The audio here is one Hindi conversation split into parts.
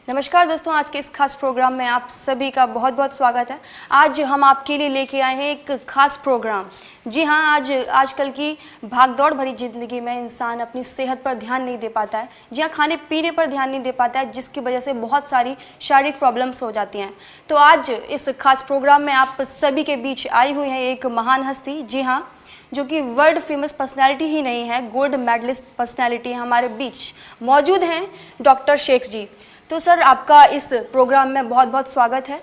नमस्कार दोस्तों, आज के इस खास प्रोग्राम में आप सभी का बहुत बहुत स्वागत है। आज हम आपके लिए लेके आए हैं एक खास प्रोग्राम। जी हाँ, आजकल की भागदौड़ भरी ज़िंदगी में इंसान अपनी सेहत पर ध्यान नहीं दे पाता है। जी हाँ, खाने पीने पर ध्यान नहीं दे पाता है, जिसकी वजह से बहुत सारी शारीरिक प्रॉब्लम्स हो जाती हैं। तो आज इस खास प्रोग्राम में आप सभी के बीच आई हुई है एक महान हस्ती। जी हाँ, जो कि वर्ल्ड फेमस पर्सनैलिटी ही नहीं है, गोल्ड मेडलिस्ट पर्सनैलिटी हमारे बीच मौजूद हैं, डॉक्टर शेख जी। तो सर, आपका इस प्रोग्राम में बहुत बहुत स्वागत है।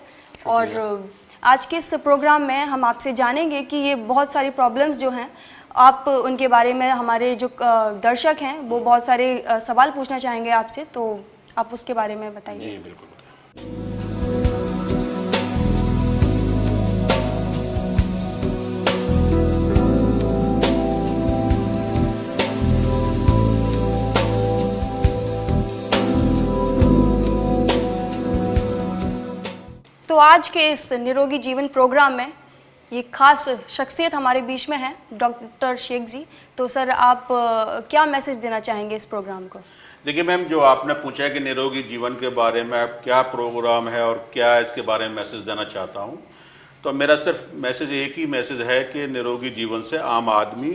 और आज के इस प्रोग्राम में हम आपसे जानेंगे कि ये बहुत सारी प्रॉब्लम्स जो हैं, आप उनके बारे में, हमारे जो दर्शक हैं वो बहुत सारे सवाल पूछना चाहेंगे आपसे, तो आप उसके बारे में बताइए। जी बिल्कुल। तो आज के इस निरोगी जीवन प्रोग्राम में ये खास शख्सियत हमारे बीच में है, डॉक्टर शेख जी। तो सर, आप क्या मैसेज देना चाहेंगे इस प्रोग्राम को? देखिए मैम, जो आपने पूछा है कि निरोगी जीवन के बारे में आप क्या प्रोग्राम है और क्या इसके बारे में मैसेज देना चाहता हूँ, तो मेरा सिर्फ मैसेज एक ही मैसेज है कि निरोगी जीवन से आम आदमी,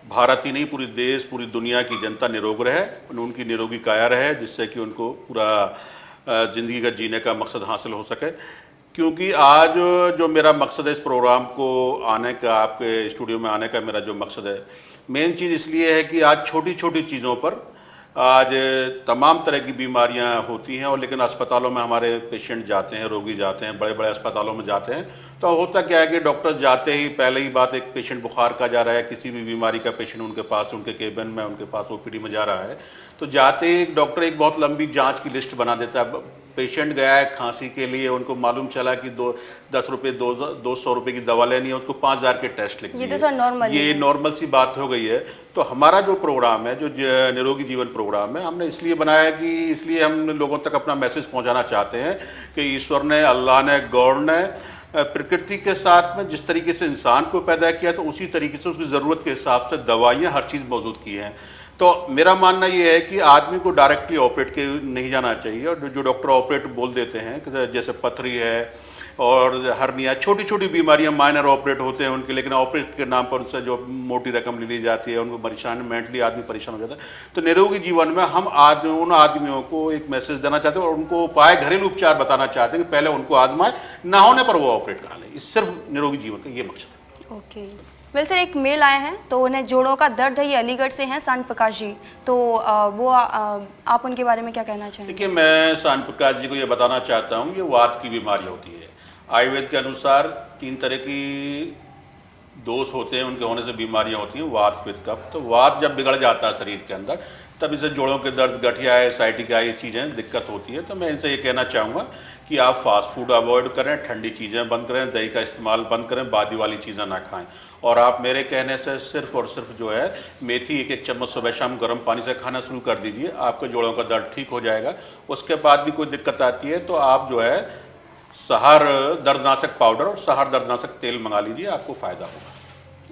भारत ही नहीं पूरी देश, पूरी दुनिया की जनता निरोग रहे, उनकी निरोगी काया रहे, जिससे कि उनको पूरा ज़िंदगी का जीने का मकसद हासिल हो सके। क्योंकि आज जो मेरा मकसद है इस प्रोग्राम को आने का, आपके स्टूडियो में आने का मेरा जो मकसद है, मेन चीज़ इसलिए है कि आज छोटी छोटी चीज़ों पर आज तमाम तरह की बीमारियां होती हैं, और लेकिन अस्पतालों में हमारे पेशेंट जाते हैं, रोगी जाते हैं, बड़े बड़े अस्पतालों में जाते हैं, तो होता क्या है कि डॉक्टर जाते ही पहले ही बात, एक पेशेंट बुखार का जा रहा है, किसी भी बीमारी का पेशेंट उनके पास, उनके केबिन में, उनके पास ओपीडी में जा रहा है, तो जाते ही एक डॉक्टर एक बहुत लंबी जाँच की लिस्ट बना देता है। पेशेंट गया है खांसी के लिए, उनको मालूम चला कि 10 रुपये 200 रुपये की दवा लेनी है, उसको 5000 के टेस्ट लिखनी है। ये तो सर नॉर्मल, ये नॉर्मल सी बात हो गई है। तो हमारा जो प्रोग्राम है, जो निरोगी जीवन प्रोग्राम है, हमने इसलिए बनाया कि इसलिए हम लोगों तक अपना मैसेज पहुंचाना चाहते हैं कि ईश्वर ने, अल्लाह ने, गॉड ने प्रकृति के साथ में जिस तरीके से इंसान को पैदा किया, तो उसी तरीके से उसकी ज़रूरत के हिसाब से दवाइयाँ, हर चीज़ मौजूद की हैं। तो मेरा मानना ये है कि आदमी को डायरेक्टली ऑपरेट के नहीं जाना चाहिए, और जो डॉक्टर ऑपरेट बोल देते हैं, जैसे पथरी है और हर्निया, छोटी छोटी बीमारियां माइनर ऑपरेट होते हैं उनके, लेकिन ऑपरेट के नाम पर उनसे जो मोटी रकम ले ली जाती है, उनको परेशान, मेंटली आदमी परेशान हो जाता है। तो निरोगी जीवन में हम उन आदमियों को एक मैसेज देना चाहते हैं और उनको उपाय, घरेलू उपचार बताना चाहते हैं कि पहले उनको आजमाए, ना होने पर वो ऑपरेट करा लें। सिर्फ निरोगी जीवन का ये मकसद है। ओके वेल सर, एक मेल आए हैं, तो उन्हें जोड़ों का दर्द है, ये अलीगढ़ से हैं, सान प्रकाश जी। तो आप उनके बारे में क्या कहना चाहेंगे? देखिए, मैं सान प्रकाश जी को ये बताना चाहता हूँ, ये वात की बीमारी होती है। आयुर्वेद के अनुसार 3 तरह की दोष होते हैं, उनके होने से बीमारियां होती हैं, वात, पित्त, कफ। तो वात जब बिगड़ जाता है शरीर के अंदर, तब इसे जोड़ों के दर्द, गठिया है, साइटिका, ये चीज़ें दिक्कत होती है। तो मैं इनसे ये कहना चाहूँगा कि आप फास्ट फूड अवॉइड करें, ठंडी चीज़ें बंद करें, दही का इस्तेमाल बंद करें, बादी वाली चीज़ें ना खाएं, और आप मेरे कहने से सिर्फ और सिर्फ जो है मेथी 1-1 चम्मच सुबह शाम गर्म पानी से खाना शुरू कर दीजिए, आपके जोड़ों का दर्द ठीक हो जाएगा। उसके बाद भी कोई दिक्कत आती है तो आप जो है सहर दर्दनाशक पाउडर और सहर दर्दनाशक तेल मंगा लीजिए, आपको फ़ायदा होगा।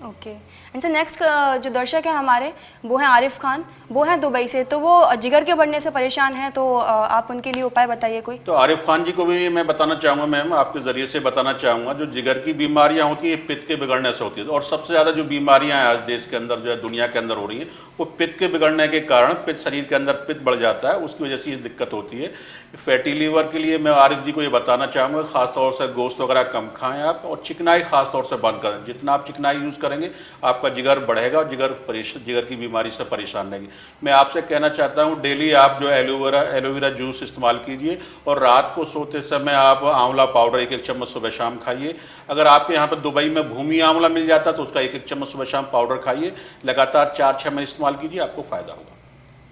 ओके एंड सर, नेक्स्ट जो दर्शक हैं हमारे, वो हैं आरिफ खान, वो हैं दुबई से। तो वो जिगर के बढ़ने से परेशान हैं, तो आप उनके लिए उपाय बताइए कोई। तो आरिफ खान जी को भी मैं बताना चाहूँगा, मैम आपके ज़रिए से बताना चाहूँगा, जो जिगर की बीमारियाँ होती हैं, पित्त के बिगड़ने से होती है, और सबसे ज़्यादा जो बीमारियाँ आज देश के अंदर, जो है दुनिया के अंदर हो रही हैं, वो पित्त के बिगड़ने के कारण, पित्त शरीर के अंदर पित्त बढ़ जाता है, उसकी वजह से ये दिक्कत होती है। फैटी लीवर के लिए मैं आरिफ जी को ये बताना चाहूँगा, ख़ासतौर से गोश्त वगैरह कम खाएँ आप, और चिकनाई ख़ासतौर से बंद करें। जितना आप चिकनाई यूज़ करेंगे, आपका जिगर बढ़ेगा और जिगर की बीमारी से परेशान रहेगी। मैं आपसे कहना चाहता हूँ, डेली आप जो एलोवेरा जूस इस्तेमाल कीजिए, और रात को सोते समय आप आंवला पाउडर 1-1 चम्मच सुबह शाम खाइए। अगर आपके यहाँ पर दुबई में भूमि आंवला मिल जाता है तो उसका 1-1 चम्मच सुबह शाम पाउडर खाइए, लगातार 4-6 महीने इस्तेमाल कीजिए, आपको फ़ायदा होगा।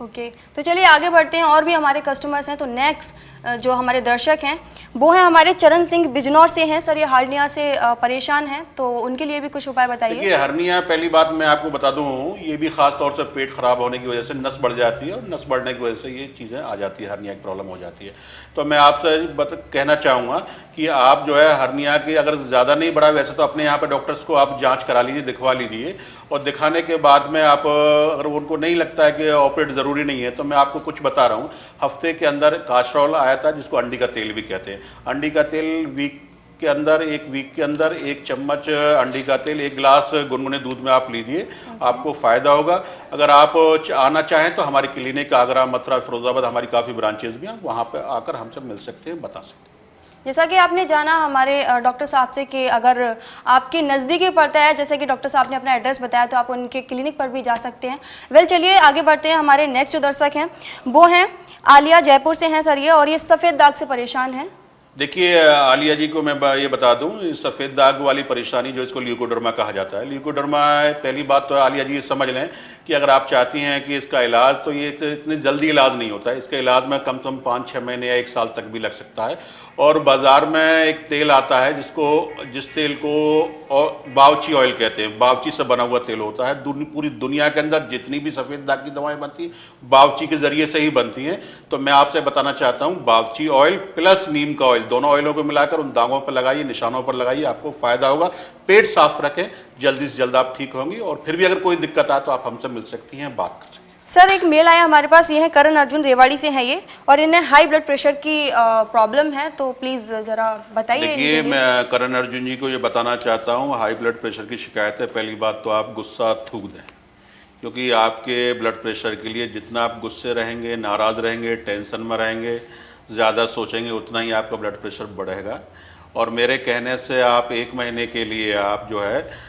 ओके तो चलिए आगे बढ़ते हैं, और भी हमारे कस्टमर्स हैं। तो नेक्स्ट जो हमारे दर्शक हैं वो हैं हमारे चरण सिंह, बिजनौर से हैं। सर, ये हार्निया से परेशान हैं, तो उनके लिए भी कुछ उपाय बताइए। देखिए, हर्निया, पहली बात मैं आपको बता दूं, ये भी खास तौर से पेट खराब होने की वजह से नस बढ़ जाती है, और नस बढ़ने की वजह से ये चीज़ें आ जाती है, हर्निया की प्रॉब्लम हो जाती है। तो मैं आपसे कहना चाहूँगा कि आप जो है हर्निया की, अगर ज़्यादा नहीं बढ़ा, वैसे तो अपने यहाँ पर डॉक्टर्स को आप जाँच करा लीजिए, दिखवा लीजिए, और दिखाने के बाद में आप अगर उनको नहीं लगता है कि ऑपरेट ज़रूरी नहीं है, तो मैं आपको कुछ बता रहा हूँ। हफ्ते के अंदर कास्ट्रोल आया था, जिसको अंडी का तेल भी कहते हैं। अंडी का तेल वीक के अंदर, 1 वीक के अंदर 1 चम्मच अंडी का तेल 1 गिलास गुनगुने दूध में आप लीजिए, आपको फ़ायदा होगा। अगर आप आना चाहें तो हमारी क्लिनिक आगरा, मथुरा, फिरोजाबाद हमारी काफ़ी ब्रांचेज भी हैं, वहाँ पर आकर हमसे मिल सकते हैं, बता सकते हैं। जैसा कि आपने जाना हमारे डॉक्टर साहब से कि अगर आपके नज़दीकी पड़ता है, जैसे कि डॉक्टर साहब ने अपना एड्रेस बताया, तो आप उनके क्लिनिक पर भी जा सकते हैं। वेल, चलिए आगे बढ़ते हैं। हमारे नेक्स्ट जो दर्शक हैं वो हैं आलिया, जयपुर से हैं सर ये, और ये सफ़ेद दाग से परेशान हैं। देखिए, आलिया जी को मैं ये बता दूं, सफ़ेद दाग वाली परेशानी जो इसको ल्यूकोडर्मा कहा जाता है। ल्यूकोडर्मा, पहली बात तो आलिया जी ये समझ लें कि अगर आप चाहती हैं कि इसका इलाज, तो ये इतनी जल्दी इलाज नहीं होता है। इसका इलाज में कम से कम 5-6 महीने या 1 साल तक भी लग सकता है। और बाज़ार में एक तेल आता है जिस तेल को बावची ऑयल कहते हैं, बावची से बना हुआ तेल होता है। पूरी दुनिया के अंदर जितनी भी सफ़ेद दाग की दवाएं बनती हैं बावची के ज़रिए से ही बनती हैं। तो मैं आपसे बताना चाहता हूँ, बावची ऑयल प्लस नीम का ऑयल, दोनों ऑयलों को मिलाकर उन दागों पर लगाइए, निशानों पर लगाइए, आपको फ़ायदा होगा। पेट साफ रखें, जल्दी से जल्द आप ठीक होंगी। और फिर भी अगर कोई दिक्कत आए तो आप हमसे मिल सकती हैं, बात कर सकती हैं। सर, एक मेल आया हमारे पास, ये है करण अर्जुन, रेवाड़ी से हैं ये, और इन्हें हाई ब्लड प्रेशर की प्रॉब्लम है, तो प्लीज़ ज़रा बताइए। देखिए, मैं करण अर्जुन जी को ये बताना चाहता हूँ, हाई ब्लड प्रेशर की शिकायत है। पहली बात तो आप गुस्सा थूक दें, क्योंकि आपके ब्लड प्रेशर के लिए जितना आप गुस्से रहेंगे, नाराज़ रहेंगे, टेंशन में रहेंगे, ज़्यादा सोचेंगे, उतना ही आपका ब्लड प्रेशर बढ़ेगा। और मेरे कहने से आप 1 महीने के लिए आप जो है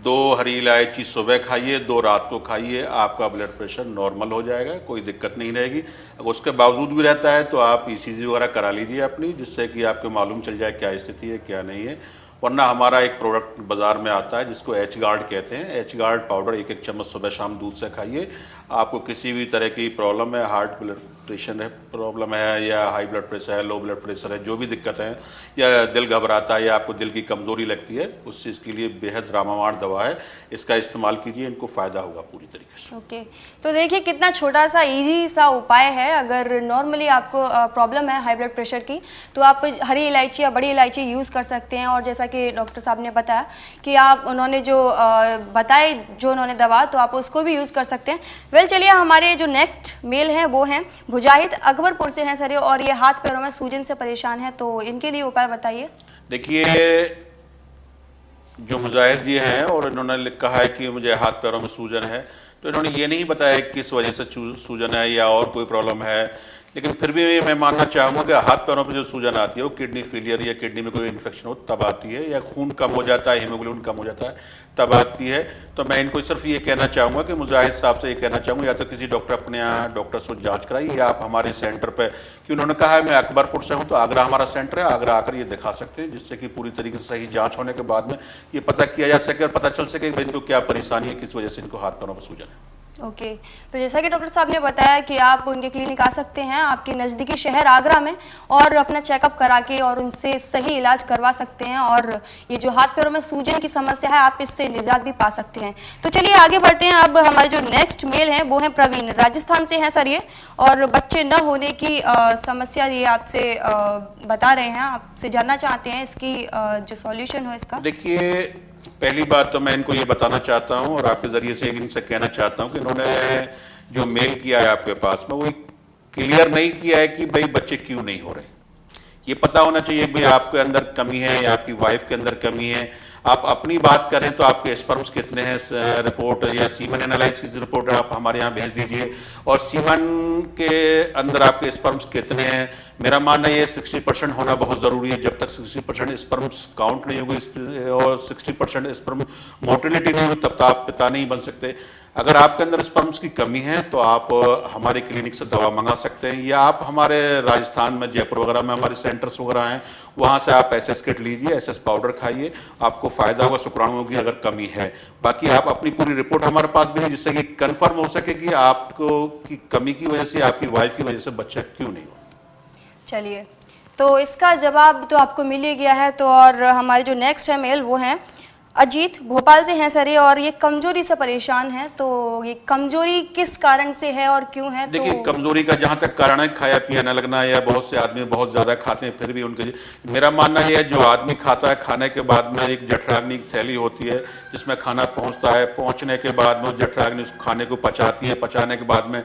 2 हरी इलायची सुबह खाइए, 2 रात को खाइए, आपका ब्लड प्रेशर नॉर्मल हो जाएगा, कोई दिक्कत नहीं रहेगी। अगर उसके बावजूद भी रहता है तो आप ECG वगैरह करा लीजिए अपनी, जिससे कि आपको मालूम चल जाए क्या स्थिति है, क्या नहीं है। वरना हमारा एक प्रोडक्ट बाज़ार में आता है जिसको एच गार्ड कहते हैं। एच गार्ड पाउडर 1-1 चम्मच सुबह शाम दूध से खाइए। आपको किसी भी तरह की प्रॉब्लम है, हार्ट ब्लड प्रेशर है प्रॉब्लम है, या हाई ब्लड प्रेशर है, लो ब्लड प्रेशर है, जो भी दिक्कत है, या दिल घबराता है, या आपको दिल की कमज़ोरी लगती है, उस चीज़ के लिए बेहद रामावाण दवा है। इसका इस्तेमाल कीजिए, इनको फ़ायदा होगा पूरी तरीके से। ओके, तो देखिए कितना छोटा सा इजी सा उपाय है। अगर नॉर्मली आपको प्रॉब्लम है हाई ब्लड प्रेशर की, तो आप हरी इलायची या बड़ी इलायची यूज़ कर सकते हैं। और जैसा कि डॉक्टर साहब ने बताया कि आप उन्होंने जो बताए, जो उन्होंने दवा, तो आप उसको भी यूज़ कर सकते हैं। वेल, चलिए हमारे जो नेक्स्ट मेल हैं वो हैं मुजाहिद, अकबरपुर से हैं सर, और ये हाथ पैरों में सूजन से परेशान है, तो इनके लिए उपाय बताइए। देखिए, जो मुजाहिद जी हैं और इन्होंने कहा है कि मुझे हाथ पैरों में सूजन है, तो इन्होंने ये नहीं बताया किस वजह से सूजन है या और कोई प्रॉब्लम है। लेकिन फिर भी मैं मानना चाहूँगा कि हाथ पैरों में जो सूजन आती है वो किडनी फेलियर या किडनी में कोई इन्फेक्शन हो तब आती है, या खून कम हो जाता है, हीमोग्लोबिन कम हो जाता है तब आती है। तो मैं इनको सिर्फ ये कहना चाहूँगा कि मुजाहिद साहब से ये कहना चाहूँगा, या तो किसी डॉक्टर अपने यहाँ डॉक्टर से जांच कराइए, या आप हमारे सेंटर पे, कि उन्होंने कहा है मैं अकबरपुर से हूँ तो आगरा हमारा सेंटर है, आगरा आकर ये दिखा सकते हैं, जिससे कि पूरी तरीके से सही जाँच होने के बाद में ये पता किया जा सके और पता चल सके कि इनको क्या परेशानी है, किस वजह से इनको हाथ पैरों में सूजन है। ओके, तो जैसा कि डॉक्टर साहब ने बताया कि आप उनके क्लिनिक आ सकते हैं आपके नज़दीकी शहर आगरा में, और अपना चेकअप करा के और उनसे सही इलाज करवा सकते हैं, और ये जो हाथ पैरों में सूजन की समस्या है आप इससे निजात भी पा सकते हैं। तो चलिए आगे बढ़ते हैं। अब हमारे जो नेक्स्ट मेल हैं वो हैं प्रवीण, राजस्थान से हैं सर ये, और बच्चे न होने की समस्या ये आपसे बता रहे हैं, आपसे जानना चाहते हैं इसकी जो सॉल्यूशन हो इसका। देखिए, पहली बात तो मैं इनको ये बताना चाहता हूँ और आपके ज़रिए से इनसे कहना चाहता हूँ कि इन्होंने जो मेल किया है आपके पास में, वो क्लियर नहीं किया है कि भाई बच्चे क्यों नहीं हो रहे। ये पता होना चाहिए भाई आपके अंदर कमी है या आपकी वाइफ के अंदर कमी है। आप अपनी बात करें तो आपके स्पर्म्स कितने हैं, रिपोर्ट या सीमन एनालिसिस की रिपोर्ट आप हमारे यहाँ भेज दीजिए, और सीमन के अंदर आपके स्पर्म्स कितने हैं। मेरा मानना ये 60% होना बहुत ज़रूरी है। जब तक 60% स्पर्म्स काउंट नहीं होगी और 60% स्पर्म मोटिलिटी नहीं होगी, तब तक आप पिता नहीं बन सकते। अगर आपके अंदर स्पर्म्स की कमी है तो आप हमारे क्लिनिक से दवा मंगा सकते हैं, या आप हमारे राजस्थान में जयपुर वगैरह में हमारे सेंटर्स वगैरह हैं, वहाँ से आप SS किट लीजिए, SS पाउडर खाइए, आपको फ़ायदा होगा शुक्राणुओं की अगर कमी है। बाकी आप अपनी पूरी रिपोर्ट हमारे पास भेजें, जिससे कि कन्फर्म हो सके कि आपको की कमी की वजह से, आपकी वाइफ की वजह से बच्चा क्यों नहीं हो। चलिए, तो इसका जवाब तो आपको मिल ही गया है। तो और हमारे जो नेक्स्ट है मेल वो हैं अजीत, भोपाल से हैं सर ये, और ये कमजोरी से परेशान है। तो ये कमजोरी किस कारण से है और क्यों है? देखिए, कमजोरी का जहाँ तक कारण है खाया पिया न लगना, या बहुत से आदमी बहुत ज़्यादा खाते हैं फिर भी उनके, मेरा मानना यह है जो आदमी खाता है खाने के बाद में एक जठराग्नि की थैली होती है जिसमें खाना पहुंचता है, पहुंचने के बाद में जठराग्नि उस खाने को पचाती है, पचाने के बाद में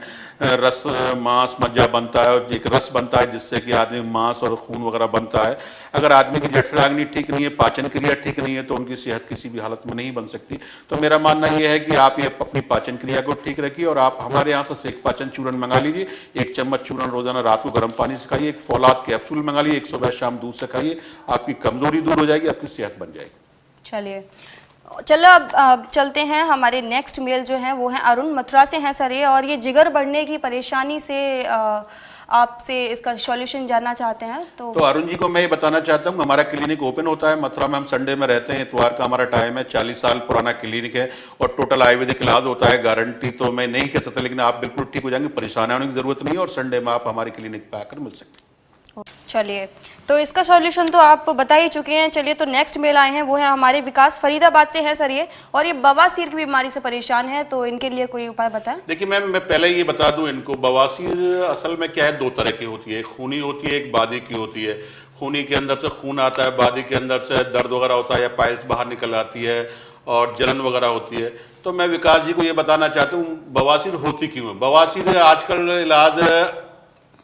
रस, मांस, मज्जा बनता है और एक रस बनता है जिससे कि आदमी मांस और खून वगैरह बनता है। अगर आदमी की जठराग्नि ठीक नहीं है, पाचन क्रिया ठीक नहीं है, तो उनकी सेहत किसी भी हालत में नहीं बन सकती। तो मेरा मानना यह है कि आप ये अपनी पाचन क्रिया को ठीक रखिए और आप हमारे यहाँ से सेक पाचन चूर्ण मंगा लीजिए। 1 चम्मच चूर्ण रोजाना रात को गर्म पानी से खाइए। एक फौलाद कैप्सूल मंगा लीजिए, एक सुबह शाम दूध से खाइए। आपकी कमजोरी दूर हो जाएगी, आपकी सेहत बन जाएगी। चलिए, चलो अब चलते हैं। हमारे नेक्स्ट मेल जो है वो है अरुण, मथुरा से हैं सर ये, और ये जिगर बढ़ने की परेशानी से आपसे इसका सॉल्यूशन जानना चाहते हैं। तो अरुण जी को मैं ये बताना चाहता हूँ, हमारा क्लिनिक ओपन होता है मथुरा में। हम संडे में रहते हैं, इतवार का हमारा टाइम है। 40 साल पुराना क्लिनिक है और टोटल आयुर्वेदिक इलाज होता है। गारंटी तो मैं नहीं कह सकता, लेकिन आप बिल्कुल ठीक हो जाएंगे, परेशान होने की जरूरत नहीं है और संडे में आप हमारे क्लिनिक पे आकर मिल सकते हैं। चलिए, तो इसका सॉल्यूशन तो आप बता ही चुके हैं। चलिए, तो नेक्स्ट मेल आए हैं वो है हमारे विकास, फरीदाबाद से हैं सर ये, और ये बवासीर की बीमारी से परेशान है, तो इनके लिए कोई उपाय बताएं। देखिए मैम, मैं पहले ये बता दूं इनको, बवासीर असल में क्या है, 2 तरह की होती है। एक खूनी होती है, एक बादी की होती है। खूनी के अंदर से खून आता है, बादी के अंदर से दर्द वगैरह होता है या पाइल्स बाहर निकल आती है और जलन वगैरह होती है। तो मैं विकास जी को ये बताना चाहता हूँ बवासीर होती क्यों है। बवासीर आजकल इलाज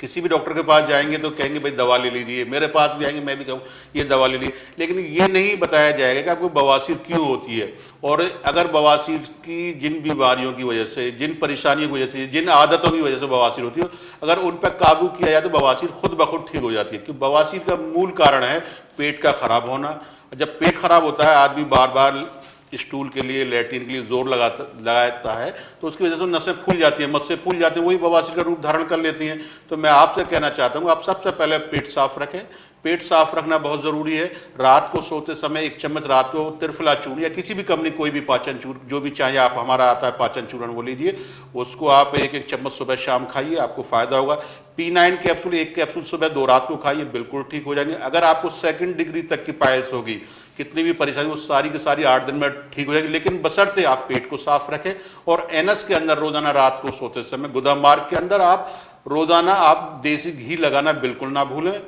किसी भी डॉक्टर के पास जाएंगे तो कहेंगे भाई दवा ले लीजिए, मेरे पास भी आएंगे मैं भी कहूँ ये दवा ले लीजिए, लेकिन ये नहीं बताया जाएगा कि आपको बवासीर क्यों होती है। और अगर बवासीर की जिन बीमारियों की वजह से, जिन परेशानियों की वजह से, जिन आदतों की वजह से बवासीर होती है, अगर उन पर काबू किया जाए तो बवासीर खुद ब खुद ठीक हो जाती है। क्योंकि बवासीर का मूल कारण है पेट का खराब होना। जब पेट खराब होता है, आदमी बार बार स्टूल के लिए, लैट्रिन के लिए जोर लगाता है, तो उसकी वजह से नसें फूल जाती हैं, मस्से फूल जाती हैं, वही बवासीर का रूप धारण कर लेती हैं। तो मैं आपसे कहना चाहता हूँ, आप सबसे पहले पेट साफ रखें। पेट साफ रखना बहुत जरूरी है। रात को सोते समय 1 चम्मच रात को त्रिफला चूर्ण या किसी भी कंपनी कोई भी पाचन चूर्ण जो भी चाहिए, आप हमारा आता है पाचन चूर्ण वो लीजिए। उसको आप 1-1 चम्मच सुबह शाम खाइए, आपको फायदा होगा। P9 कैप्सूल 1 कैप्सूल सुबह 2 रात को खाइए, बिल्कुल ठीक हो जाएंगे। अगर आपको 2nd डिग्री तक की पाइल्स होगी, कितनी भी परेशानी, वो सारी की सारी 8 दिन में ठीक हो जाएगी, लेकिन बशर्ते आप पेट को साफ रखें। और एनस के अंदर रोजाना रात को सोते समय गुदा मार्ग के अंदर आप रोजाना आप देसी घी लगाना बिल्कुल ना भूलें।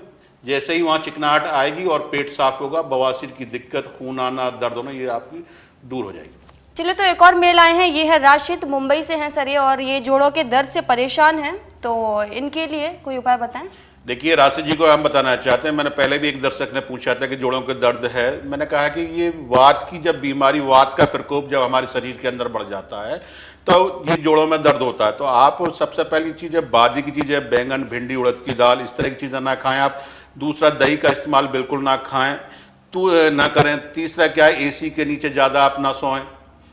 जैसे ही वहां चिकनाहट आएगी और पेट साफ होगा, बवासीर की दिक्कत, खून आना, दर्द होना, ये आपकी दूर हो जाएगी। चलिए, तो एक और मेल आए हैं, ये है राशिद, मुंबई से हैं सर ये, और ये जोड़ों के दर्द से परेशान हैं, तो इनके लिए कोई उपाय बताएं। देखिए राशिद जी को हम बताना चाहते हैं, मैंने पहले भी एक दर्शक ने पूछा था कि जोड़ों के दर्द है। मैंने कहा कि ये वात की जब बीमारी, वात का प्रकोप जब हमारे शरीर के अंदर बढ़ जाता है तो ये जोड़ों में दर्द होता है। तो आप सबसे पहली चीज़ है, बादी की चीज़ है, बैंगन, भिंडी, उड़द की दाल, इस तरह की चीज़ें ना खाएं आप। दूसरा, दही का इस्तेमाल बिल्कुल ना खाएं, तो ना करें। तीसरा क्या है, एसी के नीचे ज़्यादा आप ना सोएं,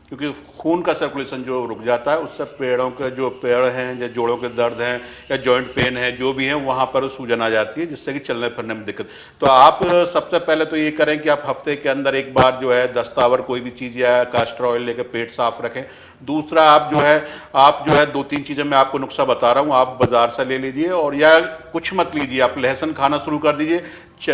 क्योंकि खून का सर्कुलेशन जो रुक जाता है, उससे पेड़ों के जो पेड़ हैं या जोड़ों के दर्द हैं या जॉइंट पेन है जो भी है, वहाँ पर सूजन आ जाती है, जिससे कि चलने फिरने में दिक्कत। तो आप सबसे पहले तो ये करें कि आप हफ्ते के अंदर एक बार जो है दस्तावर कोई भी चीज़ या कास्टर ऑयल लेकर पेट साफ रखें। दूसरा, आप जो है 2-3 चीज़ें मैं आपको नुस्खा बता रहा हूँ, आप बाजार से ले लीजिए, और या कुछ मत लीजिए, आप लहसुन खाना शुरू कर दीजिए।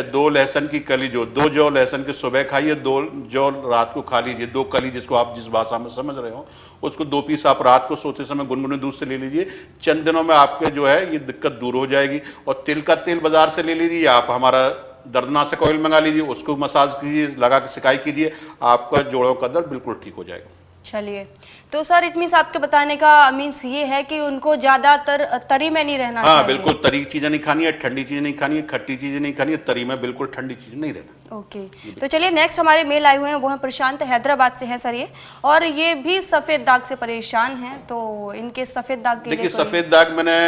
2 लहसुन की कली, 2 जौ लहसुन के सुबह खाइए, 2 जौ रात को खा लीजिए। 2 कली, जिसको आप जिस भाषा में समझ रहे हो, उसको 2 पीस आप रात को सोते समय गुनगुने दूध से ले लीजिए। चंद दिनों में आपके जो है ये दिक्कत दूर हो जाएगी। और तिल का तेल बाजार से ले लीजिए, आप हमारा दर्दनाशक ऑयल मंगा लीजिए, उसको मसाज कीजिए, लगा के सिकाई कीजिए, आपका जोड़ों का दर्द बिल्कुल ठीक हो जाएगा। चलिए, तो सर इट मीन्स आपके बताने का मीन्स ये है कि उनको ज्यादातर तरी में नहीं रहना चाहिए। हाँ बिल्कुल, तरी चीजें नहीं खानी है, ठंडी चीजें नहीं खानी है, खट्टी चीजें नहीं खानी है, तरी में बिल्कुल ठंडी चीजें नहीं रहना। ओके, तो चलिए नेक्स्ट हमारे मेल आए हुए हैं, वो हैं प्रशांत, हैदराबाद से हैं सर ये, और ये भी सफेद दाग से परेशान हैं, तो इनके सफेद दाग के लिए देखिए सफेद दाग, मैंने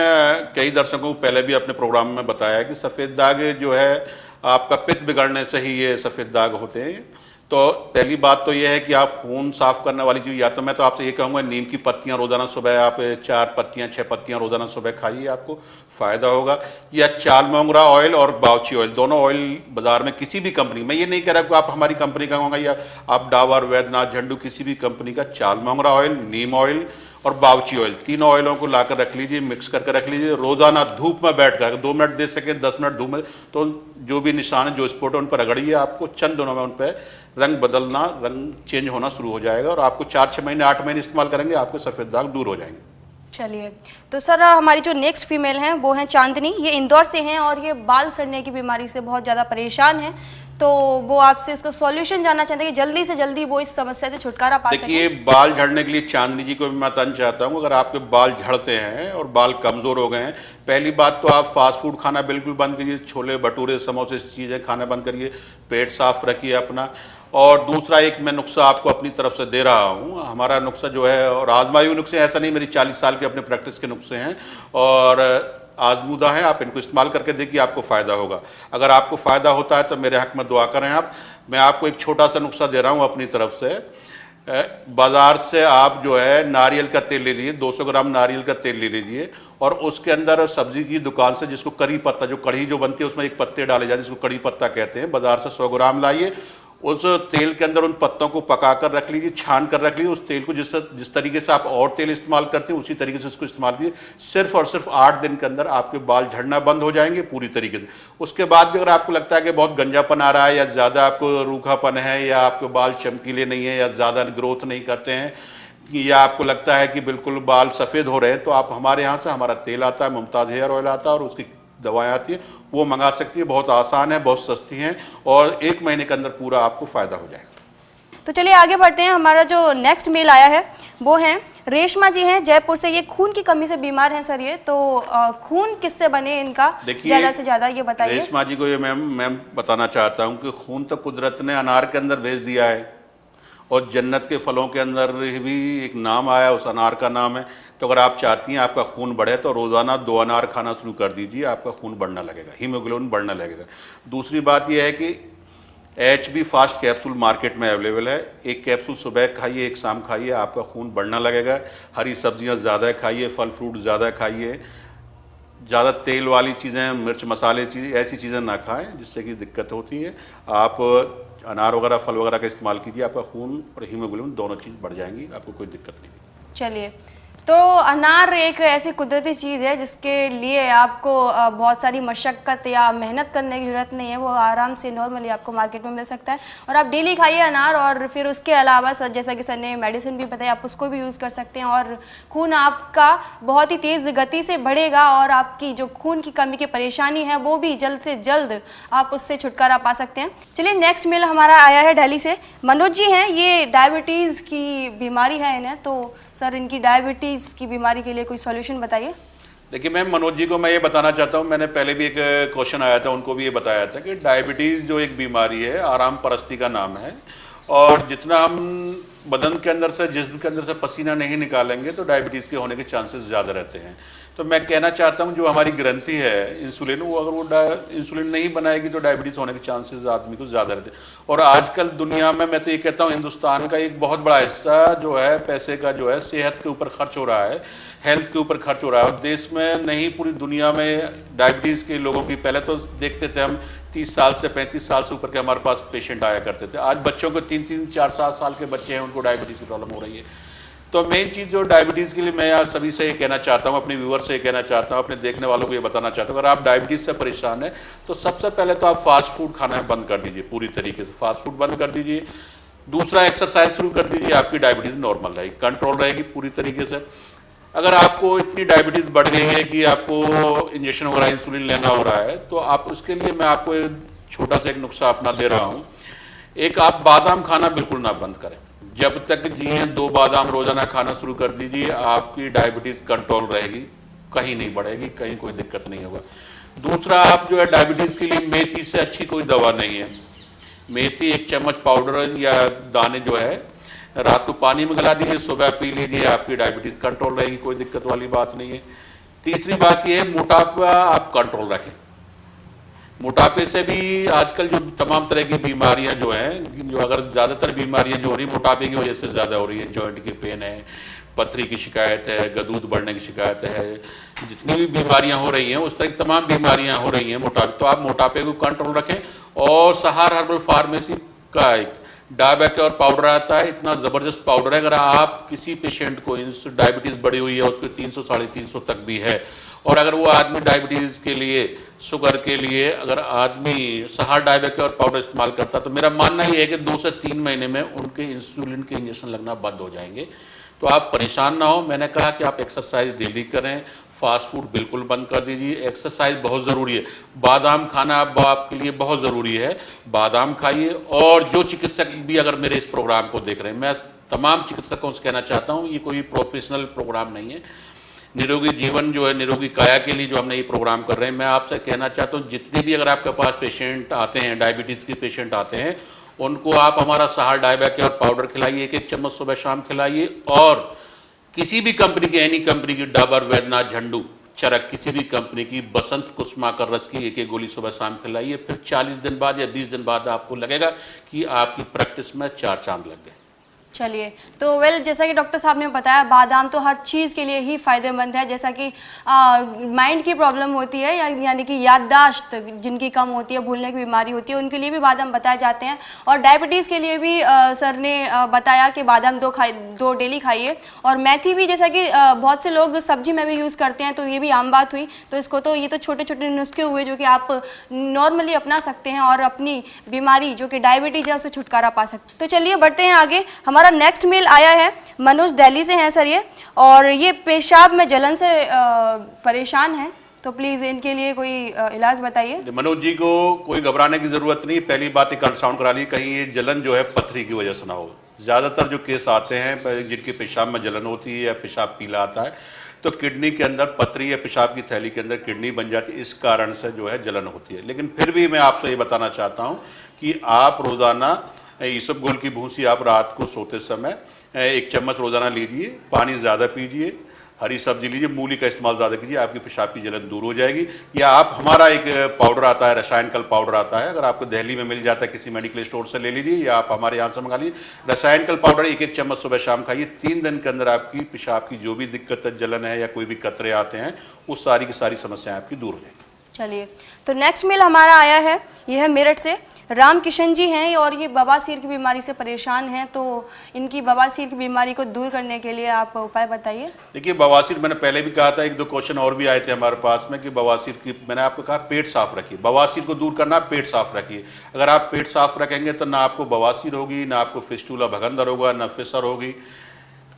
कई दर्शकों को पहले भी अपने प्रोग्राम में बताया है कि सफेद दाग जो है आपका पित्त बिगड़ने से ही ये सफेद दाग होते हैं। तो पहली बात तो ये है कि आप खून साफ करने वाली चीज़, या तो मैं तो आपसे ये कहूँगा नीम की पत्तियाँ रोजाना सुबह आप 4 पत्तियाँ 6 पत्तियाँ रोजाना सुबह खाइए, आपको फायदा होगा। या चाल मोंगरा ऑयल और बाउची ऑयल, दोनों ऑयल बाजार में किसी भी कंपनी, मैं ये नहीं कह रहा कि आप हमारी कंपनी का होगा, या आप डाबर, वैद्यनाथ, झंडू, किसी भी कंपनी का चाल मोंगरा ऑयल, नीम ऑयल और बाउची ऑयल, तीनों ऑयलों को लाकर रख लीजिए, मिक्स करके रख लीजिए। रोजाना धूप में बैठ कर 2 मिनट दे सकें, 10 मिनट धूप में, तो जो भी निशान है, जो स्पॉट है, उन पर रगड़िए, आपको चंद दिनों में उन पर रंग बदलना, रंग चेंज होना शुरू हो जाएगा, और आपको 4-6 महीने 8 महीने इस्तेमाल करेंगे, आपके सफेद दाग दूर हो जाएंगे। चलिए, तो सर हमारी जो नेक्स्ट फीमेल हैं वो हैं चांदनी। ये इंदौर से हैं और ये बाल सड़ने की बीमारी से बहुत ज़्यादा परेशान हैं। तो वो आपसे इसका सॉल्यूशन जानना चाहते हैं कि जल्दी से जल्दी वो इस समस्या से छुटकारा पा सकें। देखिए, बाल झड़ने के लिए चांदनी जी को भी मैं बताना चाहता हूँ, अगर आपके बाल झड़ते हैं और बाल कमज़ोर हो गए हैं, पहली बात तो आप फास्ट फूड खाना बिल्कुल बंद करिए, छोले भटूरे समोसे चीज़ें खाना बंद करिए, पेट साफ रखिए अपना। और दूसरा एक मैं नुस्खा आपको अपनी तरफ से दे रहा हूँ, हमारा नुस्खा जो है, और आजमाई हुए नुस्खे, ऐसा नहीं मेरी 40 साल के अपने प्रैक्टिस के नुस्खे हैं और आजमूदा है, आप इनको इस्तेमाल करके देखिए, आपको फ़ायदा होगा। अगर आपको फ़ायदा होता है तो मेरे हक में दुआ करें आप। मैं आपको एक छोटा सा नुस्खा दे रहा हूँ अपनी तरफ से। बाज़ार से आप जो है नारियल का तेल ले लीजिए, 200 ग्राम नारियल का तेल ले लीजिए और उसके अंदर सब्जी की दुकान से, जिसको कड़ी पत्ता, जो कढ़ी जो बनती है उसमें एक पत्ते डाले जाते हैं जिसको कड़ी पत्ता कहते हैं, बाज़ार से 100 ग्राम लाइए। उस तेल के अंदर उन पत्तों को पका कर रख लीजिए, छान कर रख लीजिए। उस तेल को जिस तरीके से आप और तेल इस्तेमाल करते हैं उसी तरीके से इसको इस्तेमाल कीजिए। सिर्फ और सिर्फ 8 दिन के अंदर आपके बाल झड़ना बंद हो जाएंगे पूरी तरीके से। उसके बाद भी अगर आपको लगता है कि बहुत गंजापन आ रहा है या ज़्यादा आपको रूखापन है या आपके बाल चमकीले नहीं है या ज़्यादा ग्रोथ नहीं करते हैं या आपको लगता है कि बिल्कुल बाल सफ़ेद हो रहे हैं, तो आप हमारे यहाँ से, हमारा तेल आता है, मुमताज़ हेयर ऑयल आता है और उसकी दवाएं आती है, वो मंगा सकती है। बहुत आसान है, बहुत सस्ती हैं और 1 महीने के अंदर पूरा आपको फ़ायदा हो जाएगा। तो चलिए आगे बढ़ते हैं। हमारा जो नेक्स्ट मेल आया है वो हैं रेशमा जी हैं जयपुर से। ये खून की कमी से बीमार हैं सर। ये तो खून किससे बने इनका, ज़्यादा से ज़्यादा ये बताइए। रेशमा जी को ये मैं बताना चाहता हूँ कि खून तो कुदरत ने अनार के अंदर भेज दिया है और जन्नत के फलों के अंदर भी एक नाम आया, उस अनार का नाम है। तो अगर आप चाहती हैं आपका खून बढ़े तो रोज़ाना 2 अनार खाना शुरू कर दीजिए, आपका खून बढ़ना लगेगा, हीमोग्लोबिन बढ़ने लगेगा। दूसरी बात यह है कि HB फास्ट कैप्सूल मार्केट में अवेलेबल है। एक कैप्सूल सुबह खाइए, एक शाम खाइए, आपका खून बढ़ना लगेगा। हरी सब्जियां ज़्यादा खाइए, फल फ्रूट ज़्यादा खाइए, ज़्यादा तेल वाली चीज़ें, मिर्च मसाले चीज़, ऐसी चीज़ें ना खाएं जिससे कि दिक्कत होती है। आप अनार वगैरह, फल वगैरह का इस्तेमाल कीजिए, आपका खून और हीमोग्लोबिन दोनों चीज़ बढ़ जाएंगी, आपको कोई दिक्कत नहीं होगी। चलिए, तो अनार एक ऐसी कुदरती चीज़ है जिसके लिए आपको बहुत सारी मशक्क़त या मेहनत करने की ज़रूरत नहीं है। वो आराम से नॉर्मली आपको मार्केट में मिल सकता है और आप डेली खाइए अनार। और फिर उसके अलावा सर, जैसा कि सर ने मेडिसिन भी बताई, आप उसको भी यूज़ कर सकते हैं और खून आपका बहुत ही तेज़ गति से बढ़ेगा और आपकी जो खून की कमी की परेशानी है वो भी जल्द से जल्द आप उससे छुटकारा पा सकते हैं। चलिए, नेक्स्ट मेल हमारा आया है दिल्ली से। मनोज जी हैं, ये डायबिटीज़ की बीमारी है इन्हें। तो सर, इनकी डायबिटीज़ की बीमारी के लिए कोई सॉल्यूशन बताइए। देखिए मैम, मनोज जी को मैं ये बताना चाहता हूँ, मैंने पहले भी एक क्वेश्चन आया था, उनको भी ये बताया था कि डायबिटीज़ जो एक बीमारी है, आराम परस्ती का नाम है और जितना हम बदन के अंदर से, जिस्म के अंदर से पसीना नहीं निकालेंगे तो डायबिटीज़ के होने के चांसेस ज़्यादा रहते हैं। तो मैं कहना चाहता हूँ जो हमारी ग्रंथि है इंसुलिन, वो अगर वो इंसुलिन नहीं बनाएगी तो डायबिटीज़ होने के चांसेस आदमी को ज़्यादा रहते हैं। और आजकल दुनिया में, मैं तो ये कहता हूँ, हिंदुस्तान का एक बहुत बड़ा हिस्सा जो है पैसे का जो है सेहत के ऊपर खर्च हो रहा है, हेल्थ के ऊपर खर्च हो रहा है। और देश में नहीं, पूरी दुनिया में डायबिटीज़ के लोगों की, पहले तो देखते थे हम 30 साल से 35 साल से ऊपर के हमारे पास पेशेंट आया करते थे। आज बच्चों को 3-3, 4-7 साल के बच्चे हैं, उनको डायबिटीज़ की प्रॉब्लम हो रही है। तो मेन चीज़ जो डायबिटीज़ के लिए मैं आज सभी से ये कहना चाहता हूँ, अपने व्यूअर से ये कहना चाहता हूँ, अपने देखने वालों को ये बताना चाहता हूँ, अगर आप डायबिटीज़ से परेशान हैं तो सबसे पहले तो आप फास्ट फूड खाना बंद कर दीजिए, पूरी तरीके से फास्ट फूड बंद कर दीजिए। दूसरा, एक्सरसाइज शुरू कर दीजिए, आपकी डायबिटीज़ नॉर्मल रहेगी, कंट्रोल रहेगी पूरी तरीके से। अगर आपको इतनी डायबिटीज़ बढ़ गई है कि आपको इंजेक्शन हो रहा है, इंसुलिन लेना हो रहा है, तो आप उसके लिए मैं आपको एक छोटा सा एक नुस्खा अपना दे रहा हूँ। एक, आप बादाम खाना बिल्कुल ना बंद करें, जब तक जिए 2 बादाम रोजाना खाना शुरू कर दीजिए, आपकी डायबिटीज़ कंट्रोल रहेगी, कहीं नहीं बढ़ेगी, कहीं कोई दिक्कत नहीं होगा। दूसरा, आप जो है डायबिटीज़ के लिए मेथी से अच्छी कोई दवा नहीं है। मेथी 1 चम्मच पाउडर या दाने जो है रात को पानी में गला दीजिए, सुबह पी लीजिए, आपकी डायबिटीज़ कंट्रोल रहेगी, कोई दिक्कत वाली बात नहीं है। तीसरी बात यह है, मोटापा आप कंट्रोल रखें। मोटापे से भी आजकल जो तमाम तरह की बीमारियां जो हैं, जो अगर ज़्यादातर बीमारियां जो हो रही मोटापे की वजह से ज़्यादा हो रही है, जॉइंट की पेन है, पथरी की शिकायत है, गदूद बढ़ने की शिकायत है, जितनी भी बीमारियां हो रही हैं उस तरह की तमाम बीमारियां हो रही हैं मोटापे। तो आप मोटापे को कंट्रोल रखें। और सहार हर्बल फार्मेसी का एक डायबेक्योर पाउडर आता है, इतना ज़बरदस्त पाउडर है, अगर आप किसी पेशेंट को डायबिटीज़ बढ़ी हुई है, उसको 300 350 तक भी है, और अगर वो आदमी डायबिटीज़ के लिए, शुगर के लिए अगर आदमी सहार डायबेक्योर पाउडर इस्तेमाल करता, तो मेरा मानना ये है कि 2 से 3 महीने में उनके इंसुलिन के इंजेक्शन लगना बंद हो जाएंगे। तो आप परेशान ना हो। मैंने कहा कि आप एक्सरसाइज डेली करें, फास्ट फूड बिल्कुल बंद कर दीजिए, एक्सरसाइज बहुत ज़रूरी है। बादाम खाना आपके लिए बहुत ज़रूरी है, बादाम खाइए। और जो चिकित्सक भी अगर मेरे इस प्रोग्राम को देख रहे हैं, मैं तमाम चिकित्सकों से कहना चाहता हूँ, ये कोई प्रोफेशनल प्रोग्राम नहीं है। निरोगी जीवन जो है, निरोगी काया के लिए जो हमने ये प्रोग्राम कर रहे हैं, मैं आपसे कहना चाहता हूँ जितने भी अगर आपके पास पेशेंट आते हैं, डायबिटीज़ के पेशेंट आते हैं, उनको आप हमारा सहार डायबेक्योर पाउडर खिलाइए, एक एक चम्मच सुबह शाम खिलाइए। और किसी भी कंपनी की, एनी कंपनी की, डाबर, वैद्यनाथ, झंडू, चरक, किसी भी कंपनी की बसंत कुसुमाकर रस की एक एक गोली सुबह शाम खिलाइए। फिर 40 दिन बाद या 20 दिन बाद आपको लगेगा कि आपकी प्रैक्टिस में 4 चांद लग गए। चलिए, तो जैसा कि डॉक्टर साहब ने बताया, बादाम तो हर चीज़ के लिए ही फ़ायदेमंद है। जैसा कि माइंड की प्रॉब्लम होती है, यानी कि याददाश्त जिनकी कम होती है, भूलने की बीमारी होती है, उनके लिए भी बादाम बताए जाते हैं। और डायबिटीज़ के लिए भी सर ने बताया कि बादाम दो डेली खाइए। और मेथी भी, जैसा कि बहुत से लोग सब्जी में भी यूज़ करते हैं, तो ये भी आम बात हुई। तो इसको तो ये तो छोटे छोटे नुस्खे हुए जो कि आप नॉर्मली अपना सकते हैं और अपनी बीमारी जो कि डायबिटीज़ है उससे छुटकारा पा सकते हैं। तो चलिए बढ़ते हैं आगे। हमारा नेक्स्ट मेल आया है, मनोज दिल्ली से हैं सर ये, और ये पेशाब में जलन से परेशान हैं। तो प्लीज़ इनके लिए कोई इलाज बताइए। मनोज जी को कोई घबराने की ज़रूरत नहीं। पहली बात, एक अल्ट्रासाउंड करा ली, कहीं ये जलन जो है पथरी की वजह से ना हो। ज़्यादातर जो केस आते हैं जिनके पेशाब में जलन होती है या पेशाब पीला आता है, तो किडनी के अंदर पथरी या पेशाब की थैली के अंदर किडनी बन जाती है, इस कारण से जो है जलन होती है। लेकिन फिर भी मैं आपसे ये बताना चाहता हूँ कि आप रोज़ाना इसबगोल की भूसी आप रात को सोते समय 1 चम्मच रोज़ाना लीजिए, पानी ज़्यादा पीजिए, हरी सब्जी लीजिए, मूली का इस्तेमाल ज़्यादा कीजिए, आपकी पेशाब की जलन दूर हो जाएगी। या आप हमारा एक पाउडर आता है, रसायन कल पाउडर आता है, अगर आपको दिल्ली में मिल जाता है किसी मेडिकल स्टोर से ले लीजिए, या आप हमारे यहाँ से मंगा लीजिए। रसायन कल पाउडर 1 चम्मच सुबह शाम खाइए। 3 दिन के अंदर आपकी पेशाब की जो भी दिक्कत है, जलन है या कोई भी कतरे आते हैं, उस सारी की सारी समस्याएं आपकी दूर हो जाएंगी। चलिए, तो नेक्स्ट मेल हमारा आया है, यह है मेरठ से, राम किशन जी हैं और ये बवासीर की बीमारी से परेशान हैं। तो इनकी बवासीर की बीमारी को दूर करने के लिए आप उपाय बताइए। देखिए, बवासीर मैंने पहले भी कहा था, 1-2 क्वेश्चन और भी आए थे हमारे पास में कि बवासीर की, मैंने आपको कहा पेट साफ रखिए। बवासीर को दूर करना, पेट साफ रखिए। अगर आप पेट साफ रखेंगे तो ना आपको बवासीर होगी, ना आपको फिस्टूला भगंदर होगा, ना फिसर होगी,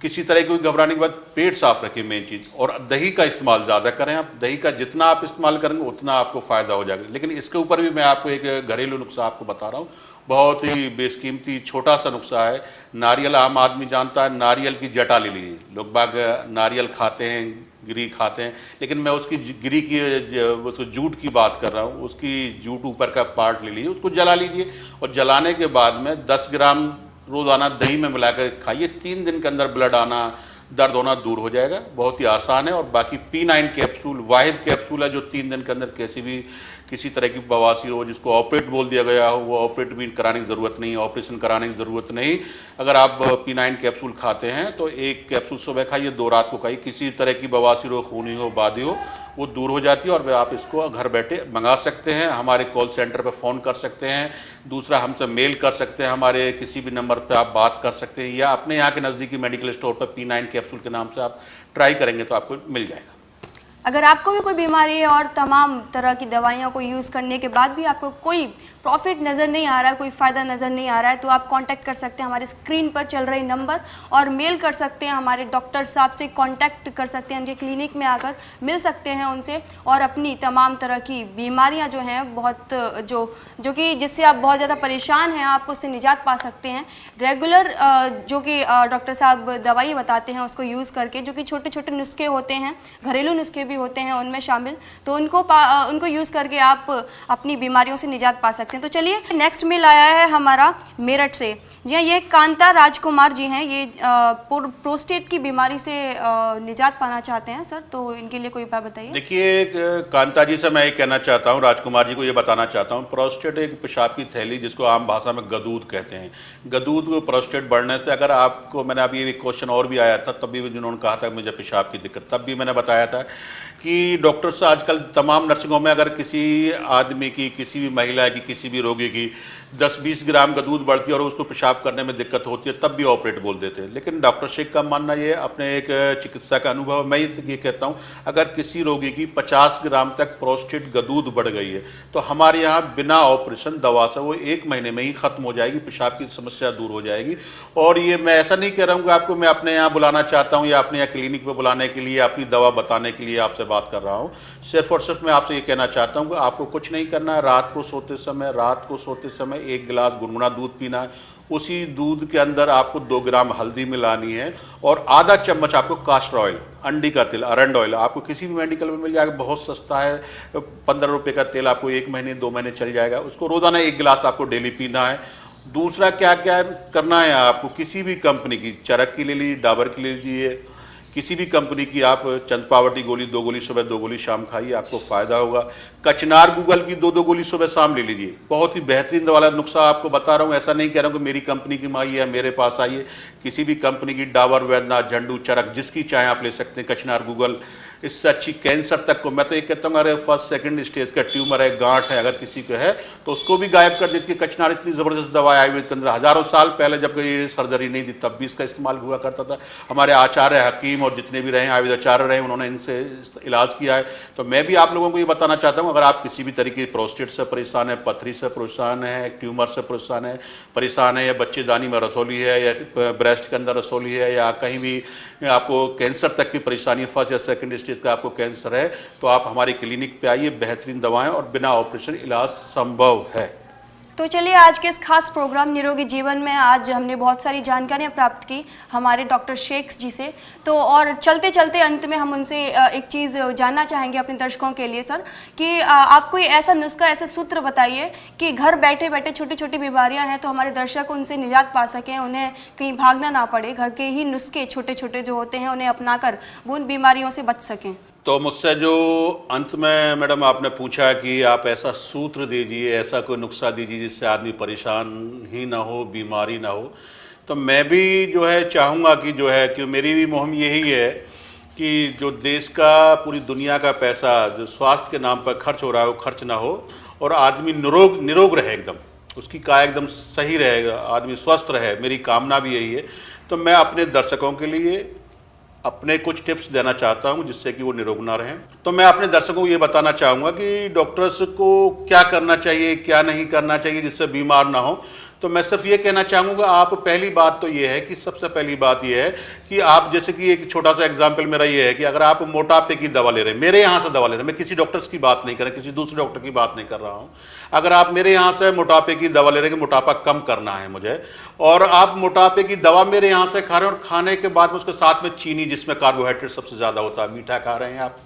किसी तरह की घबराने के बाद पेट साफ रखिए, मेन चीज़। और दही का इस्तेमाल ज़्यादा करें आप, दही का जितना आप इस्तेमाल करेंगे उतना आपको फ़ायदा हो जाएगा। लेकिन इसके ऊपर भी मैं आपको एक घरेलू नुस्खा आपको बता रहा हूँ, बहुत ही बेशकीमती छोटा सा नुस्खा है। नारियल आम आदमी जानता है, नारियल की जटा ले लीजिए। लोग बाग नारियल खाते हैं, गिरी खाते हैं, लेकिन मैं उसकी गिरी की जूट की बात कर रहा हूँ। उसकी जूट ऊपर का पार्ट ले लीजिए, उसको जला लीजिए, और जलाने के बाद में 10 ग्राम रोज़ाना दही में मिलाकर खाइए। 3 दिन के अंदर ब्लड आना, दर्द होना दूर हो जाएगा। बहुत ही आसान है। और बाकी P9 कैप्सूल, वाहिद कैप्सूल है जो 3 दिन के अंदर किसी तरह की बवासीर हो, जिसको ऑपरेट बोल दिया गया हो, वो ऑपरेट भी कराने की ज़रूरत नहीं, ऑपरेशन कराने की ज़रूरत नहीं। अगर आप P9 कैप्सूल खाते हैं तो 1 कैप्सूल सुबह खाइए, 2 रात को खाइए। किसी तरह की बवासीर हो, खूनी हो, बादी हो, वो दूर हो जाती है। और आप इसको घर बैठे मंगा सकते हैं, हमारे कॉल सेंटर पर फ़ोन कर सकते हैं। दूसरा, हमसे मेल कर सकते हैं, हमारे किसी भी नंबर पर आप बात कर सकते हैं, या अपने यहाँ के नज़दीकी मेडिकल स्टोर पर P9 कैप्सूल के नाम से आप ट्राई करेंगे तो आपको मिल जाएगा। अगर आपको भी कोई बीमारी है और तमाम तरह की दवाइयों को यूज़ करने के बाद भी आपको कोई प्रॉफिट नज़र नहीं आ रहा है, कोई फ़ायदा नज़र नहीं आ रहा है, तो आप कांटेक्ट कर सकते हैं हमारे स्क्रीन पर चल रहे नंबर, और मेल कर सकते हैं, हमारे डॉक्टर साहब से कांटेक्ट कर सकते हैं, उनके क्लिनिक में आकर मिल सकते हैं उनसे, और अपनी तमाम तरह की बीमारियां जो हैं, बहुत जो कि जिससे आप बहुत ज़्यादा परेशान हैं, आप उससे निजात पा सकते हैं। रेगुलर जो कि डॉक्टर साहब दवाई बताते हैं उसको यूज़ करके, जो कि छोटे छोटे नुस्खे होते हैं, घरेलू नुस्खे भी होते हैं उनमें शामिल, तो उनको यूज़ करके आप अपनी बीमारियों से निजात पा सकते हैं। तो चलिए, नेक्स्ट मेल आया है हमारा मेरठ से। जी हाँ, ये कांता राजकुमार जी हैं, ये प्रोस्टेट की बीमारी से निजात पाना चाहते हैं सर, तो इनके लिए कोई उपाय बताइए। देखिए, कांता जी से मैं ये कहना चाहता हूँ, राजकुमार जी को ये बताना चाहता हूँ, प्रोस्टेट एक पेशाब की थैली, जिसको आम भाषा में गदूद कहते हैं। गदूद को प्रोस्टेट बढ़ने से, अगर आपको, मैंने अभी एक क्वेश्चन और भी आया था, तब भी जिन्होंने कहा था मुझे पेशाब की दिक्कत, तब भी मैंने बताया था कि डॉक्टर्स आजकल तमाम नर्सिंग होम में अगर किसी आदमी की, किसी भी महिला की, किसी भी रोगी की 10-20 ग्राम का दूध बढ़ती है और उसको पेशाब करने में दिक्कत होती है, तब भी ऑपरेट बोल देते हैं। लेकिन डॉक्टर शेख का मानना ये अपने एक चिकित्सा का अनुभव, मैं ये कहता हूँ अगर किसी रोगी की 50 ग्राम तक प्रोस्टेट गदूद बढ़ गई है तो हमारे यहाँ बिना ऑपरेशन दवा से वो 1 महीने में ही खत्म हो जाएगी, पेशाब की समस्या दूर हो जाएगी। और ये मैं ऐसा नहीं कह रहा हूँ कि आपको मैं अपने यहाँ बुलाना चाहता हूँ या अपने यहाँ क्लिनिक पे बुलाने के लिए अपनी दवा बताने के लिए आपसे बात कर रहा हूँ। सिर्फ और सिर्फ मैं आपसे ये कहना चाहता हूँ कि आपको कुछ नहीं करना है। रात को सोते समय 1 गिलास गुनगुना दूध पीना है। उसी दूध के अंदर आपको 2 ग्राम हल्दी मिलानी है और आधा चम्मच आपको कास्टर ऑयल, अंडी का तेल, अरंड ऑयल आपको किसी भी मेडिकल में मिल जाएगा, बहुत सस्ता है। 15 रुपये का तेल आपको 1 महीने 2 महीने चल जाएगा। उसको रोज़ाना 1 गिलास आपको डेली पीना है। दूसरा क्या क्या करना है आपको, किसी भी कंपनी की, चरक की ले लीजिए, डाबर की ले लीजिए, किसी भी कंपनी की आप चंपावटी गोली 2 गोली सुबह 2 गोली शाम खाइए, आपको फ़ायदा होगा। कचनार गूगल की 2-2 गोली सुबह शाम ले लीजिए, बहुत ही बेहतरीन दवा। नुस्खा आपको बता रहा हूँ, ऐसा नहीं कह रहा हूँ कि मेरी कंपनी की माई है मेरे पास आइए, किसी भी कंपनी की डाबर, वैद्यनाथ, झंडू, चरक, जिसकी चाहे आप ले सकते हैं। कचनार गूगल इससे अच्छी कैंसर तक को, मैं तो ये कहता हूँ अरे 1st-2nd स्टेज का ट्यूमर है, गांठ है, अगर किसी को है तो उसको भी गायब कर देती है कचनार। इतनी ज़बरदस्त दवा है आयुर्वेद के अंदर। हज़ारों साल पहले जब ये सर्जरी नहीं थी तब भी इसका इस्तेमाल हुआ करता था। हमारे आचार्य, हकीम और जितने भी रहे आयुर्वेद आचार्य रहे, उन्होंने इनसे इलाज किया है। तो मैं भी आप लोगों को ये बताना चाहता हूँ, अगर आप किसी भी तरीके की प्रोस्टेट से परेशान है, पथरी से परेशान है, ट्यूमर से परेशान है, या बच्चेदानी में रसौली है, या ब्रेस्ट के अंदर रसौली है, या कहीं भी आपको कैंसर तक की परेशानी, 1st या 2nd स्टेज का आपको कैंसर है, तो आप हमारे क्लिनिक पे आइए। बेहतरीन दवाएं और बिना ऑपरेशन इलाज संभव है। तो चलिए आज के इस खास प्रोग्राम निरोगी जीवन में आज हमने बहुत सारी जानकारियां प्राप्त की हमारे डॉक्टर शेख जी से। तो और चलते चलते अंत में हम उनसे एक चीज़ जानना चाहेंगे अपने दर्शकों के लिए सर, कि आप कोई ऐसा नुस्खा, ऐसा सूत्र बताइए कि घर बैठे बैठे छोटी छोटी बीमारियां हैं तो हमारे दर्शक उनसे निजात पा सकें, उन्हें कहीं भागना ना पड़े, घर के ही नुस्खे छोटे छोटे जो होते हैं उन्हें अपनाकर वो उन बीमारियों से बच सकें। तो मुझसे जो अंत में मैडम आपने पूछा कि आप ऐसा सूत्र दीजिए, ऐसा कोई नुस्खा दीजिए जिससे आदमी परेशान ही ना हो, बीमारी ना हो, तो मैं भी जो है चाहूँगा कि जो है कि मेरी भी मुहिम यही है कि जो देश का, पूरी दुनिया का पैसा जो स्वास्थ्य के नाम पर खर्च हो रहा है वो खर्च ना हो और आदमी निरोग रहे, एकदम उसकी काया एकदम सही रहेगा, आदमी स्वस्थ रहे। मेरी कामना भी यही है। तो मैं अपने दर्शकों के लिए अपने कुछ टिप्स देना चाहता हूं जिससे कि वो निरोग ना रहें। तो मैं अपने दर्शकों को ये बताना चाहूँगा कि डॉक्टर्स को क्या करना चाहिए, क्या नहीं करना चाहिए जिससे बीमार ना हो। तो मैं सिर्फ ये कहना चाहूँगा, आप पहली बात तो ये है कि सबसे पहली बात ये है कि आप, जैसे कि एक छोटा सा एग्जांपल मेरा ये है कि अगर आप मोटापे की दवा ले रहे हैं, मेरे यहाँ से दवा ले रहे हैं, मैं किसी डॉक्टर्स की बात नहीं कर रहा, किसी दूसरे डॉक्टर की बात नहीं कर रहा हूँ। अगर आप मेरे यहाँ से मोटापे की दवा ले रहे हैं कि मोटापा कम करना है मुझे, और आप मोटापे की दवा मेरे यहाँ से खा रहे हैं और खाने के बाद में उसके साथ में चीनी, जिसमें कार्बोहाइड्रेट सबसे ज़्यादा होता है, मीठा खा रहे हैं आप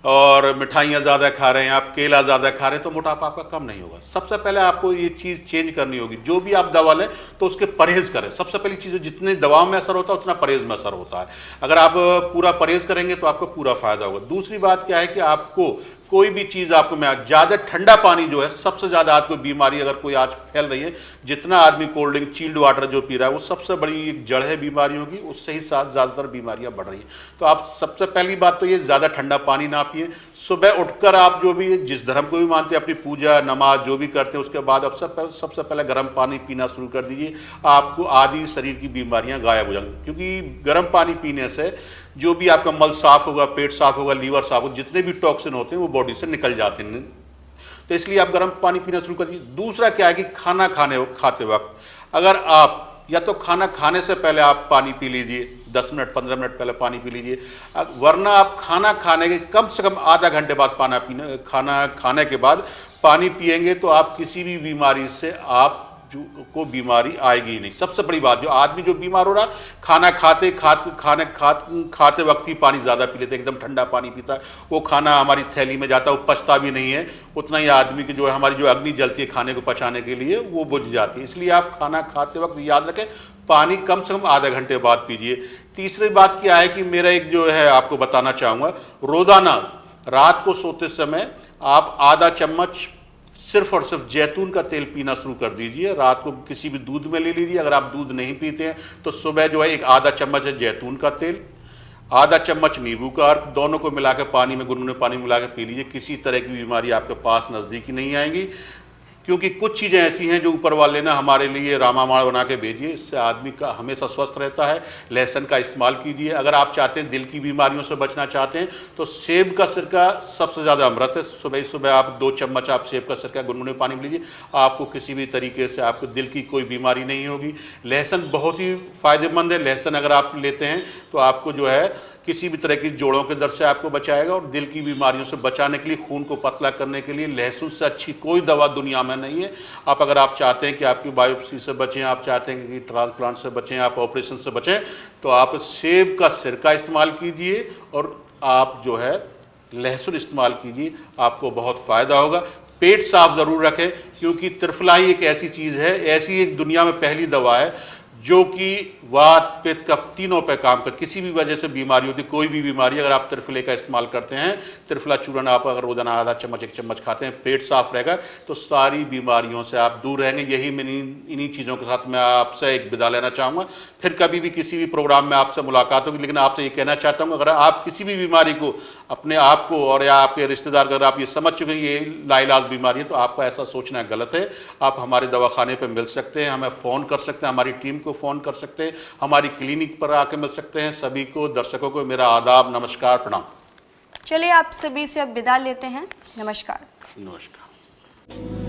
और मिठाइयाँ ज़्यादा खा रहे हैं आप, केला ज़्यादा खा रहे हैं, तो मोटापा आपका कम नहीं होगा। सबसे पहले आपको ये चीज़ चेंज करनी होगी। जो भी आप दवा लें तो उसके परहेज़ करें। सबसे पहली चीज़, जितने दवाओं में असर होता है उतना परहेज़ में असर होता है। अगर आप पूरा परहेज़ करेंगे तो आपको पूरा फ़ायदा होगा। दूसरी बात क्या है कि आपको कोई भी चीज़ आपको, मैं ज़्यादा ठंडा पानी जो है, सबसे ज़्यादा आपको बीमारी अगर कोई आज फैल रही है, जितना आदमी कोल्ड ड्रिंक, चिल्ड वाटर जो पी रहा है, वो सबसे बड़ी एक जड़ है बीमारियों की, उससे ही साथ ज़्यादातर बीमारियां बढ़ रही हैं। तो आप सबसे पहली बात तो ये, ज़्यादा ठंडा पानी ना पिए। सुबह उठकर आप जो भी, जिस धर्म को भी मानते हैं, अपनी पूजा नमाज जो भी करते हैं, उसके बाद अब सबसे पहले गर्म पानी पीना शुरू कर दीजिए। आपको आधी शरीर की बीमारियां गायब हो जाएंगी, क्योंकि गर्म पानी पीने से जो भी आपका मल साफ होगा, पेट साफ होगा, लीवर साफ होगा, जितने भी टॉक्सिन होते हैं वो बॉडी से निकल जाते हैं। तो इसलिए आप गर्म पानी पीना शुरू कर दीजिए। दूसरा क्या है कि खाना खाते वक्त अगर आप, या तो खाना खाने से पहले आप पानी पी लीजिए, 10 मिनट 15 मिनट पहले पानी पी लीजिए, वरना आप खाना खाने के कम से कम आधा घंटे बाद खाना खाने के बाद पानी पिएंगे तो आप किसी भी बीमारी से आप को बीमारी आएगी ही नहीं। सबसे बड़ी बात, जो आदमी जो बीमार हो रहा, खाना खाते वक्त ही पानी ज़्यादा पी लेते, एकदम ठंडा पानी पीता है, वो खाना हमारी थैली में जाता है, वो पचता भी नहीं है। उतना ही आदमी की जो है, हमारी जो अग्नि जलती है खाने को पचाने के लिए, वो बुझ जाती है। इसलिए आप खाना खाते वक्त याद रखें, पानी कम से कम आधा घंटे बाद पीजिए। तीसरी बात क्या है कि मेरा एक जो है आपको बताना चाहूँगा, रोज़ाना रात को सोते समय आप आधा चम्मच सिर्फ और सिर्फ जैतून का तेल पीना शुरू कर दीजिए। रात को किसी भी दूध में ले लीजिए। अगर आप दूध नहीं पीते हैं तो सुबह जो है एक आधा चम्मच है जैतून का तेल, आधा चम्मच नींबू का अर्क, दोनों को मिलाकर पानी में, गुनगुने पानी में मिलाकर पी लीजिए। किसी तरह की बीमारी आपके पास नज़दीक ही नहीं आएंगी। क्योंकि कुछ चीज़ें ऐसी हैं जो ऊपर वाले ने हमारे लिए रामामाण बना के भेजी है, इससे आदमी का हमेशा स्वस्थ रहता है। लहसुन का इस्तेमाल कीजिए। अगर आप चाहते हैं दिल की बीमारियों से बचना चाहते हैं तो सेब का सिरका सबसे ज़्यादा अमृत है। सुबह सुबह आप 2 चम्मच आप सेब का सिरका गुनगुने पानी में लीजिए, आपको किसी भी तरीके से आपको दिल की कोई बीमारी नहीं होगी। लहसुन बहुत ही फ़ायदेमंद है। लहसुन अगर आप लेते हैं तो आपको जो है किसी भी तरह की जोड़ों के दर्द से आपको बचाएगा, और दिल की बीमारियों से बचाने के लिए, खून को पतला करने के लिए लहसुन से अच्छी कोई दवा दुनिया में नहीं है। अगर आप चाहते हैं कि आपकी बायोप्सी से बचें, आप चाहते हैं कि ट्रांसप्लांट से बचें, आप ऑपरेशन से बचें, तो आप सेब का सिरका इस्तेमाल कीजिए और आप जो है लहसुन इस्तेमाल कीजिए, आपको बहुत फ़ायदा होगा। पेट साफ ज़रूर रखें, क्योंकि त्रिफला ही एक ऐसी चीज़ है, ऐसी एक दुनिया में पहली दवा है जो कि वात, पित्त, कफ तीनों पे काम कर, किसी भी वजह से बीमारी होती, कोई भी बीमारी, अगर आप त्रिफले का इस्तेमाल करते हैं, त्रिफला चूर्ण आप अगर रोजाना आधा चम्मच 1 चम्मच खाते हैं, पेट साफ रहेगा तो सारी बीमारियों से आप दूर रहेंगे। यही मैंने इन्हीं चीज़ों के साथ मैं आपसे एक विदा लेना चाहूँगा। फिर कभी भी किसी भी प्रोग्राम में आपसे मुलाकात होगी, लेकिन आपसे ये कहना चाहता हूँ, अगर आप किसी भी बीमारी को, अपने आप को और या आपके रिश्तेदार, अगर आप ये समझ चुके हैं ये लाइलाज बीमारी है, तो आपका ऐसा सोचना गलत है। आप हमारे दवाखाने पर मिल सकते हैं, हमें फ़ोन कर सकते हैं, हमारी टीम को फ़ोन कर सकते हैं, हमारी क्लिनिक पर आके मिल सकते हैं। सभी को, दर्शकों को मेरा आदाब, नमस्कार, प्रणाम। चलिए आप सभी से अब विदा लेते हैं। नमस्कार। नमस्कार।